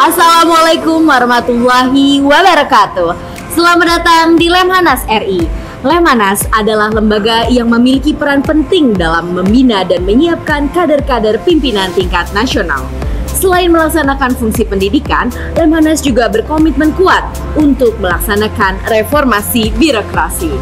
Assalamualaikum warahmatullahi wabarakatuh. Selamat datang di Lemhanas RI. Lemhanas adalah lembaga yang memiliki peran penting dalam membina dan menyiapkan kader-kader pimpinan tingkat nasional. Selain melaksanakan fungsi pendidikan, Lemhanas juga berkomitmen kuat untuk melaksanakan reformasi birokrasi.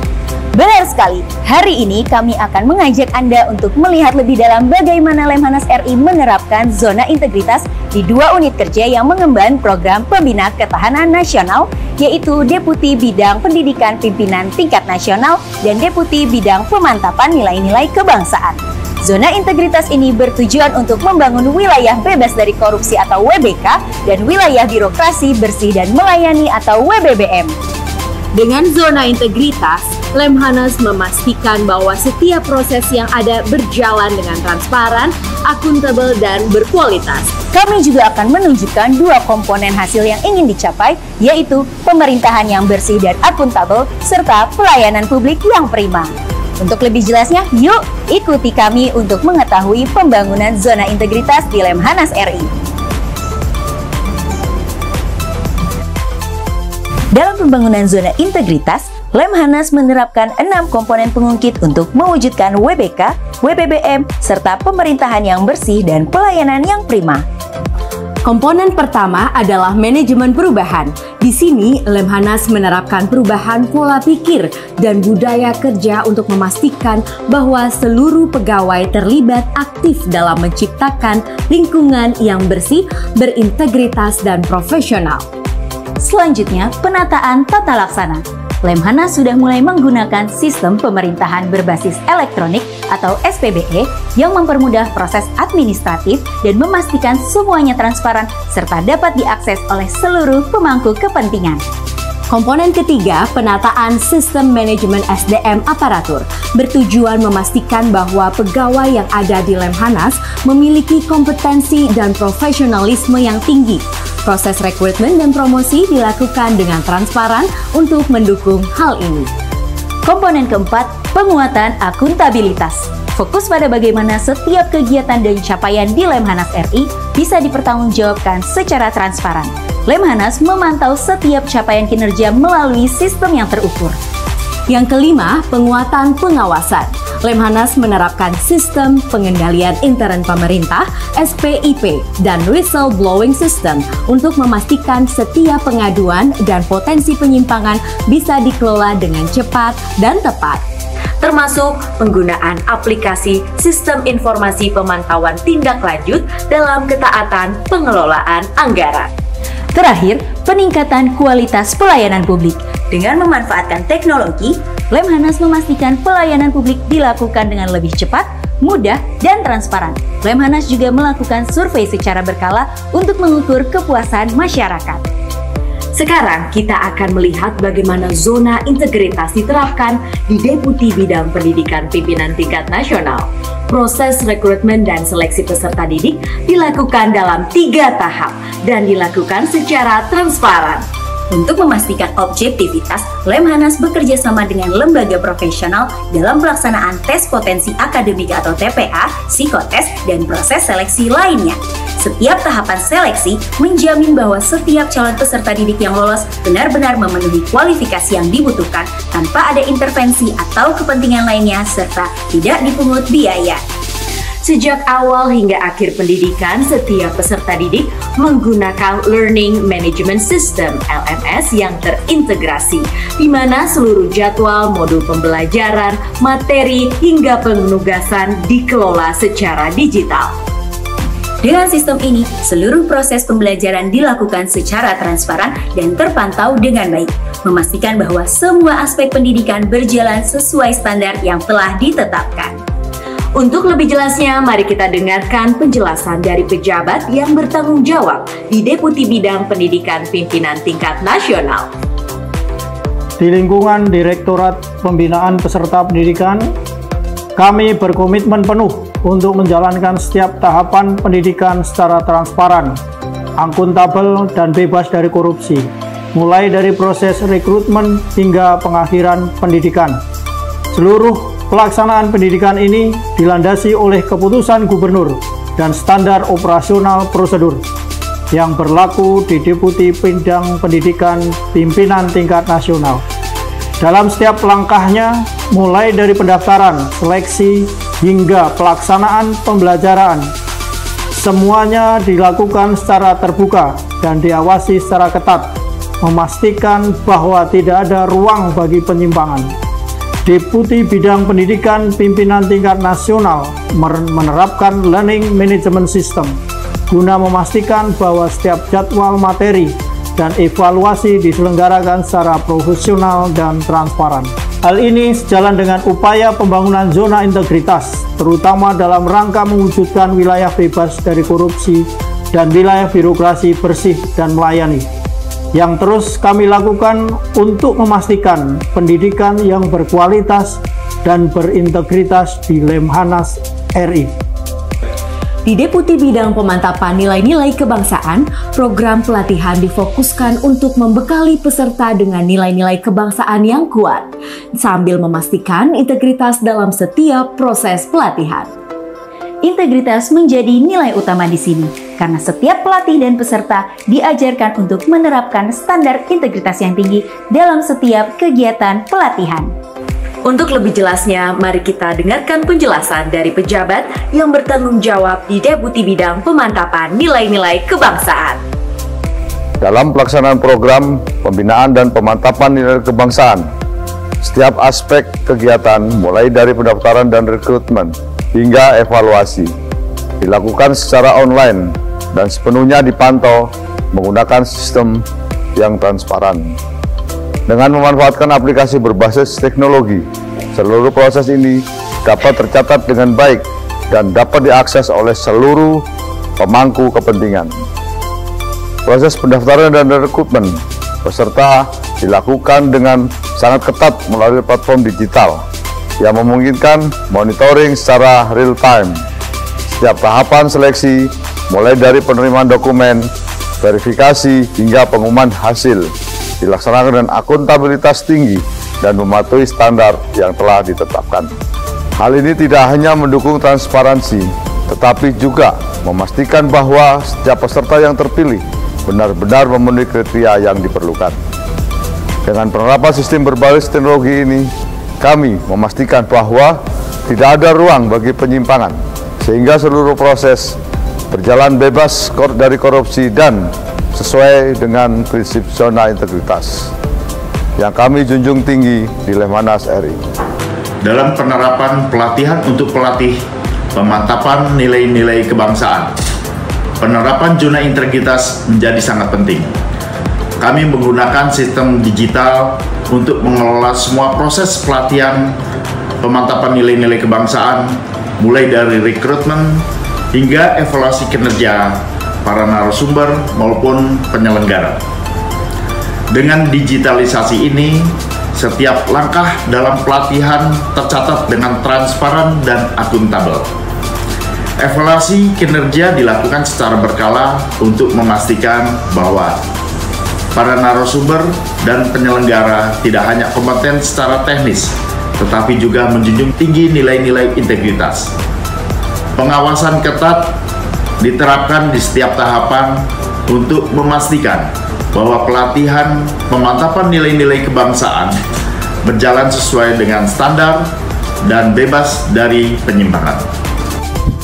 Benar sekali, hari ini kami akan mengajak Anda untuk melihat lebih dalam bagaimana Lemhanas RI menerapkan zona integritas di 2 unit kerja yang mengemban program Pembina Ketahanan Nasional, yaitu Deputi Bidang Pendidikan Pimpinan Tingkat Nasional dan Deputi Bidang Pemantapan Nilai-Nilai Kebangsaan. Zona integritas ini bertujuan untuk membangun wilayah bebas dari korupsi atau WBK dan wilayah birokrasi bersih dan melayani atau WBBM. Dengan zona integritas, Lemhanas memastikan bahwa setiap proses yang ada berjalan dengan transparan, akuntabel, dan berkualitas. Kami juga akan menunjukkan 2 komponen hasil yang ingin dicapai, yaitu pemerintahan yang bersih dan akuntabel, serta pelayanan publik yang prima. Untuk lebih jelasnya, yuk ikuti kami untuk mengetahui pembangunan zona integritas di Lemhanas RI. Dalam pembangunan zona integritas, Lemhanas menerapkan 6 komponen pengungkit untuk mewujudkan WBK, WBBM, serta pemerintahan yang bersih dan pelayanan yang prima. Komponen pertama adalah manajemen perubahan. Di sini, Lemhanas menerapkan perubahan pola pikir dan budaya kerja untuk memastikan bahwa seluruh pegawai terlibat aktif dalam menciptakan lingkungan yang bersih, berintegritas, dan profesional. Selanjutnya, penataan tata laksana. Lemhanas sudah mulai menggunakan sistem pemerintahan berbasis elektronik atau SPBE yang mempermudah proses administratif dan memastikan semuanya transparan serta dapat diakses oleh seluruh pemangku kepentingan. Komponen ketiga, penataan sistem manajemen SDM aparatur, bertujuan memastikan bahwa pegawai yang ada di Lemhanas memiliki kompetensi dan profesionalisme yang tinggi. Proses rekrutmen dan promosi dilakukan dengan transparan untuk mendukung hal ini. Komponen keempat, penguatan akuntabilitas. Fokus pada bagaimana setiap kegiatan dan capaian di Lemhanas RI bisa dipertanggungjawabkan secara transparan. Lemhanas memantau setiap capaian kinerja melalui sistem yang terukur. Yang kelima, penguatan pengawasan. Lemhanas menerapkan sistem pengendalian intern pemerintah (SPIP) dan whistleblowing system untuk memastikan setiap pengaduan dan potensi penyimpangan bisa dikelola dengan cepat dan tepat. Termasuk penggunaan aplikasi Sistem Informasi Pemantauan Tindak Lanjut dalam ketaatan pengelolaan anggaran. Terakhir, peningkatan kualitas pelayanan publik. Dengan memanfaatkan teknologi, Lemhanas memastikan pelayanan publik dilakukan dengan lebih cepat, mudah, dan transparan. Lemhanas juga melakukan survei secara berkala untuk mengukur kepuasan masyarakat. Sekarang kita akan melihat bagaimana zona integritas diterapkan di Deputi Bidang Pendidikan Pimpinan Tingkat Nasional. Proses rekrutmen dan seleksi peserta didik dilakukan dalam 3 tahap dan dilakukan secara transparan. Untuk memastikan objektivitas, Lemhanas bekerja sama dengan lembaga profesional dalam pelaksanaan tes potensi akademik atau TPA, psikotes, dan proses seleksi lainnya. Setiap tahapan seleksi menjamin bahwa setiap calon peserta didik yang lolos benar-benar memenuhi kualifikasi yang dibutuhkan tanpa ada intervensi atau kepentingan lainnya serta tidak dipungut biaya. Sejak awal hingga akhir pendidikan, setiap peserta didik menggunakan Learning Management System (LMS) yang terintegrasi, di mana seluruh jadwal, modul pembelajaran, materi, hingga penugasan dikelola secara digital. Dengan sistem ini, seluruh proses pembelajaran dilakukan secara transparan dan terpantau dengan baik, memastikan bahwa semua aspek pendidikan berjalan sesuai standar yang telah ditetapkan. Untuk lebih jelasnya, mari kita dengarkan penjelasan dari pejabat yang bertanggung jawab di Deputi Bidang Pendidikan Pimpinan Tingkat Nasional. Di lingkungan Direktorat Pembinaan Peserta Pendidikan, kami berkomitmen penuh untuk menjalankan setiap tahapan pendidikan secara transparan, akuntabel, dan bebas dari korupsi, mulai dari proses rekrutmen hingga pengakhiran pendidikan. Seluruh pelaksanaan pendidikan ini dilandasi oleh keputusan gubernur dan standar operasional prosedur. yang berlaku di Deputi Bidang Pendidikan Pimpinan Tingkat Nasional. Dalam setiap langkahnya, mulai dari pendaftaran, seleksi, hingga pelaksanaan pembelajaran, semuanya dilakukan secara terbuka dan diawasi secara ketat, memastikan bahwa tidak ada ruang bagi penyimpangan. Deputi Bidang Pendidikan Pimpinan Tingkat Nasional menerapkan Learning Management System guna memastikan bahwa setiap jadwal materi dan evaluasi diselenggarakan secara profesional dan transparan. Hal ini sejalan dengan upaya pembangunan zona integritas, terutama dalam rangka mewujudkan wilayah bebas dari korupsi dan wilayah birokrasi bersih dan melayani, yang terus kami lakukan untuk memastikan pendidikan yang berkualitas dan berintegritas di Lemhanas RI. Di Deputi Bidang Pemantapan Nilai-Nilai Kebangsaan, program pelatihan difokuskan untuk membekali peserta dengan nilai-nilai kebangsaan yang kuat, sambil memastikan integritas dalam setiap proses pelatihan. Integritas menjadi nilai utama di sini, karena setiap pelatih dan peserta diajarkan untuk menerapkan standar integritas yang tinggi dalam setiap kegiatan pelatihan. Untuk lebih jelasnya, mari kita dengarkan penjelasan dari pejabat yang bertanggung jawab di Deputi Bidang Pemantapan Nilai-Nilai Kebangsaan. Dalam pelaksanaan program pembinaan dan pemantapan nilai kebangsaan, setiap aspek kegiatan mulai dari pendaftaran dan rekrutmen hingga evaluasi dilakukan secara online dan sepenuhnya dipantau menggunakan sistem yang transparan. Dengan memanfaatkan aplikasi berbasis teknologi, seluruh proses ini dapat tercatat dengan baik dan dapat diakses oleh seluruh pemangku kepentingan. Proses pendaftaran dan rekrutmen peserta dilakukan dengan sangat ketat melalui platform digital yang memungkinkan monitoring secara real time. Setiap tahapan seleksi, mulai dari penerimaan dokumen, verifikasi, hingga pengumuman hasil, dilaksanakan dengan akuntabilitas tinggi dan mematuhi standar yang telah ditetapkan. Hal ini tidak hanya mendukung transparansi, tetapi juga memastikan bahwa setiap peserta yang terpilih benar-benar memenuhi kriteria yang diperlukan. Dengan penerapan sistem berbasis teknologi ini, kami memastikan bahwa tidak ada ruang bagi penyimpangan, sehingga seluruh proses berjalan bebas dari korupsi dan sesuai dengan prinsip zona integritas yang kami junjung tinggi di Lemhanas RI. Dalam penerapan pelatihan untuk pelatih pemantapan nilai-nilai kebangsaan, penerapan zona integritas menjadi sangat penting. Kami menggunakan sistem digital untuk mengelola semua proses pelatihan pemantapan nilai-nilai kebangsaan, mulai dari rekrutmen hingga evaluasi kinerja para narasumber maupun penyelenggara. Dengan digitalisasi ini, setiap langkah dalam pelatihan tercatat dengan transparan dan akuntabel. Evaluasi kinerja dilakukan secara berkala untuk memastikan bahwa para narasumber dan penyelenggara tidak hanya kompeten secara teknis, tetapi juga menjunjung tinggi nilai-nilai integritas. Pengawasan ketat diterapkan di setiap tahapan untuk memastikan bahwa pelatihan pemantapan nilai-nilai kebangsaan berjalan sesuai dengan standar dan bebas dari penyimpangan.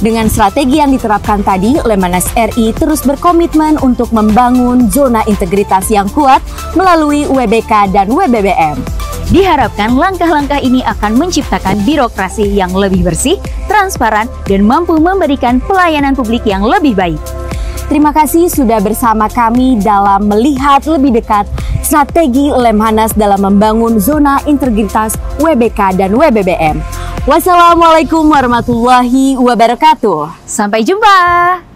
Dengan strategi yang diterapkan tadi, Lemhanas RI terus berkomitmen untuk membangun zona integritas yang kuat melalui UWBK dan WBBM. Diharapkan langkah-langkah ini akan menciptakan birokrasi yang lebih bersih, transparan, dan mampu memberikan pelayanan publik yang lebih baik. Terima kasih sudah bersama kami dalam melihat lebih dekat strategi Lemhanas dalam membangun zona integritas UWBK dan WBBM. Wassalamualaikum warahmatullahi wabarakatuh. Sampai jumpa.